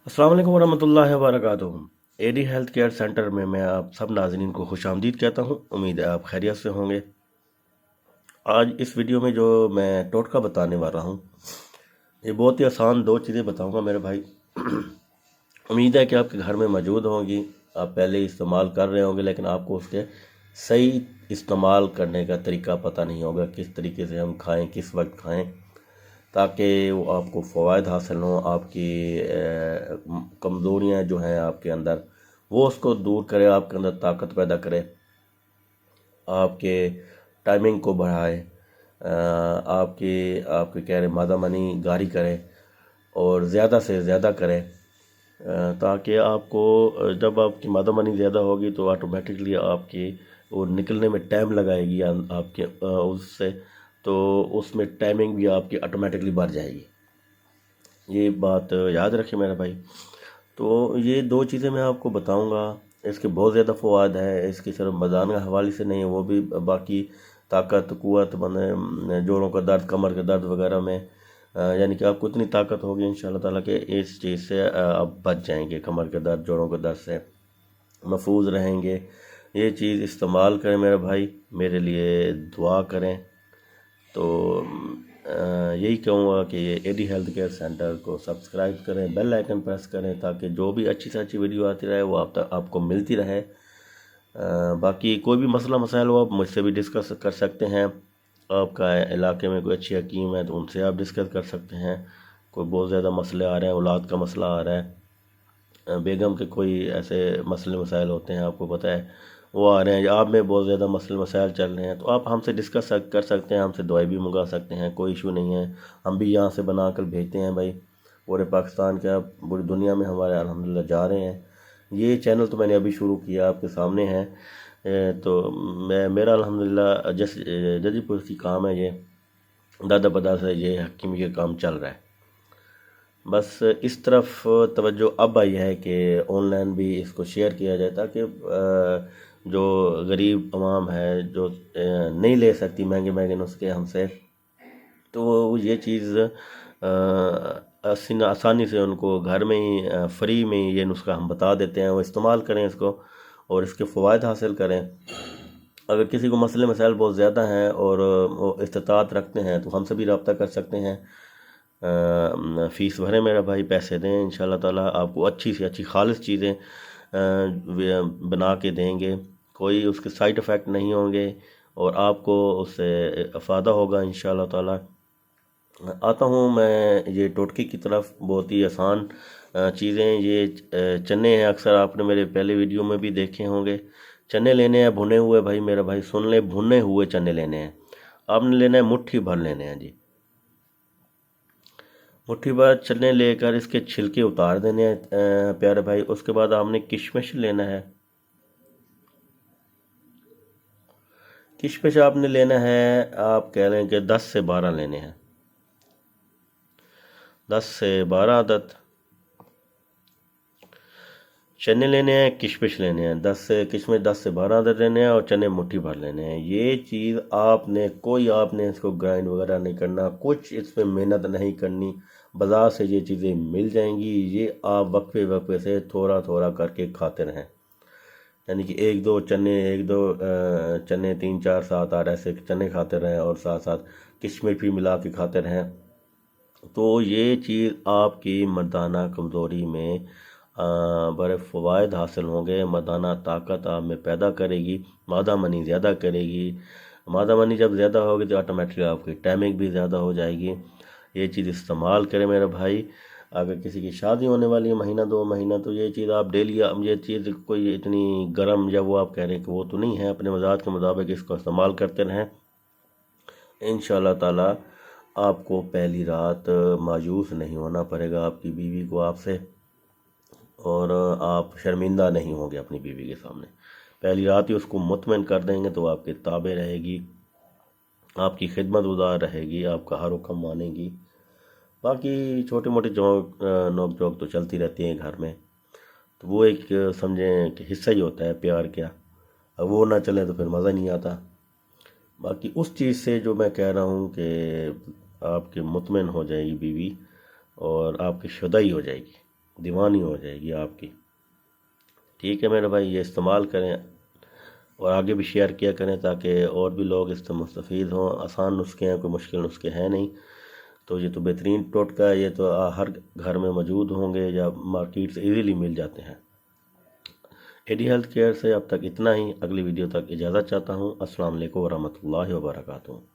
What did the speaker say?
अस्सलाम वालेकुम वरहमतुल्लाहि वबरकातुहू। एडी हेल्थ केयर सेंटर में मैं आप सब नाज़रीन को खुश आमदीद कहता हूँ। उम्मीद है आप खैरियत से होंगे। आज इस वीडियो में जो मैं टोटका बताने वाला हूँ, ये बहुत ही आसान दो चीज़ें बताऊँगा मेरे भाई। उम्मीद है कि आपके घर में मौजूद होंगी, आप पहले इस्तेमाल कर रहे होंगे, लेकिन आपको उसके सही इस्तेमाल करने का तरीका पता नहीं होगा, किस तरीके से हम खाएँ, किस वक्त खाएँ, ताकि वो आपको फ़वाद हासिल हों। आपकी कमज़ोरियाँ जो हैं आपके अंदर, वो उसको दूर करे, आपके अंदर ताकत पैदा करे, आपके टाइमिंग को बढ़ाए, आपकी आपके कह रहे मादा मनी गारी करे और ज़्यादा से ज़्यादा करे, ताकि आपको जब आपकी मादा मनी ज़्यादा होगी तो ऑटोमेटिकली आपकी वो निकलने में टाइम लगाएगी आपके उससे, तो उसमें टाइमिंग भी आपकी ऑटोमेटिकली बढ़ जाएगी। ये बात याद रखें मेरे भाई। तो ये दो चीज़ें मैं आपको बताऊंगा, इसके बहुत ज़्यादा फ़वाद है। इसकी सिर्फ मदान के हवाले से नहीं है, वो भी बाकी ताकत क़ुव्वत बने, जोड़ों का दर्द, कमर का दर्द वगैरह में, यानी कि आपको इतनी ताकत होगी इंशाल्लाह ताला के इस चीज़ से आप बच जाएंगे। कमर के दर्द, जोड़ों के दर्द से महफूज रहेंगे। ये चीज़ इस्तेमाल करें मेरे भाई, मेरे लिए दुआ करें। तो यही कहूँगा कि ये एडी हेल्थ केयर सेंटर को सब्सक्राइब करें, बेल आइकन प्रेस करें, ताकि जो भी अच्छी से अच्छी वीडियो आती रहे वो आप तक आपको मिलती रहे। बाकी कोई भी मसला मसाइल हो आप मुझसे भी डिस्कस कर सकते हैं। आपका इलाके में कोई अच्छी हकीम है तो उनसे आप डिस्कस कर सकते हैं। कोई बहुत ज़्यादा मसले आ रहे हैं, औलाद का मसला आ रहा है, बेगम के कोई ऐसे मसले मसाइल होते हैं आपको पता है, वो आ रहे हैं, या आप में बहुत ज़्यादा मसले मसाइल चल रहे हैं, तो आप हमसे डिस्कस कर सकते हैं, हमसे दवाई भी मंगा सकते हैं, कोई इशू नहीं है। हम भी यहाँ से बना कर भेजते हैं भाई, पूरे पाकिस्तान के, आप पूरी दुनिया में हमारे अल्हम्दुलिल्लाह जा रहे हैं। ये चैनल तो मैंने अभी शुरू किया, आपके सामने है। तो मेरा अल्हम्दुलिल्लाह जदीपुर की काम है ये, दादा पदा से ये हकीमी का काम चल रहा है। बस इस तरफ तवज्जो अब आई है कि ऑनलाइन भी इसको शेयर किया जाए, ताकि जो गरीब आवाम है, जो नहीं ले सकती महंगे महंगे नुस्खे हमसे, तो ये चीज़ आसानी से उनको घर में ही फ्री में ये नुस्खा हम बता देते हैं, वो इस्तेमाल करें इसको और इसके फ़वाद हासिल करें। अगर किसी को मसले मसाइल बहुत ज़्यादा हैं और वो इस्तात रखते हैं तो हमसे भी रब्ता कर सकते हैं। फ़ीस भरें मेरा भाई, पैसे दें, इंशाल्लाह ताला आपको अच्छी से अच्छी खालिस चीज़ें बना के देंगे। कोई उसके साइड इफ़ेक्ट नहीं होंगे और आपको उससे फ़ायदा होगा इंशाल्लाह ताला। आता हूँ मैं ये टोटके की तरफ। बहुत ही आसान चीज़ें, ये चने हैं, अक्सर आपने मेरे पहले वीडियो में भी देखे होंगे। चने लेने हैं भुने हुए भाई, मेरा भाई सुन ले, भुने हुए चने लेने हैं। आपने लेना है मुट्ठी भर लेने हैं जी, मुट्ठी भर चने लेकर इसके छिलके उतार देने हैं प्यारे भाई। उसके बाद आपने किशमिश लेना है। किशमिश आपने लेना है, आप कह रहे हैं कि 10 से 12 लेने हैं, 10 से 12 अदद चने लेने हैं, किशमिश लेने हैं, 10 से 12 अदद लेने हैं और चने मुट्ठी भर लेने हैं। ये चीज़ आपने इसको ग्राइंड वगैरह नहीं करना, कुछ इसमें मेहनत नहीं करनी, बाज़ार से ये चीज़ें मिल जाएंगी। ये आप वक्फे वक्फे से थोड़ा थोड़ा करके खाते रहें, यानी कि एक दो चने, 3 4 7 8 ऐसे चने खाते रहें और साथ साथ किशमिश भी मिला के खाते रहें। तो ये चीज़ आपकी मर्दाना कमज़ोरी में बड़े फ़वाद हासिल होंगे। मर्दाना ताकत आप में पैदा करेगी, मादा मनी ज़्यादा करेगी। मादा मनी जब ज़्यादा होगी तो ऑटोमेटिकली आपकी टाइमिंग भी ज़्यादा हो जाएगी। ये चीज़ इस्तेमाल करें मेरे भाई। अगर किसी की शादी होने वाली है महीना 2 महीना, तो ये चीज़ आप डेली, ये चीज़ कोई इतनी गर्म या वो आप कह रहे हैं कि वो तो नहीं है, अपने मज़ाज के मुताबिक इसको इस्तेमाल करते रहें। इंशाल्लाह ताला आपको पहली रात मायूस नहीं होना पड़ेगा आपकी बीवी को आपसे, और आप शर्मिंदा नहीं होंगे अपनी बीवी के सामने। पहली रात ही उसको मुतमइन कर देंगे तो आपके ताबे रहेगी, आपकी खिदमत गुजार रहेगी, आपका हर हुक्म मानेगी। बाकी छोटे मोटे नोक झोंक तो चलती रहती हैं घर में, तो वो एक समझें कि हिस्सा ही होता है प्यार का। अब वो ना चले तो फिर मज़ा नहीं आता। बाकी उस चीज़ से जो मैं कह रहा हूँ कि आपके मुतमिन हो जाएगी बीवी और आपकी शुदाई हो जाएगी। دیوانی ہو جائے گی آپ کی۔ ٹھیک ہے میرے بھائی، یہ استعمال کریں اور آگے بھی شیئر کیا کریں تاکہ اور بھی لوگ اس سے مستفید ہوں۔ آسان نسخے ہیں، کوئی مشکل نسخے ہیں نہیں، تو یہ تو بہترین ٹوٹکا ہے، یہ تو ہر گھر میں موجود ہوں گے یا مارکیٹ سے ایزیلی مل جاتے ہیں۔ ایڈی ہیلتھ کیئر سے اب تک اتنا ہی، اگلی ویڈیو تک اجازت چاہتا ہوں۔ السلام علیکم ورحمۃ اللہ وبرکاتہ۔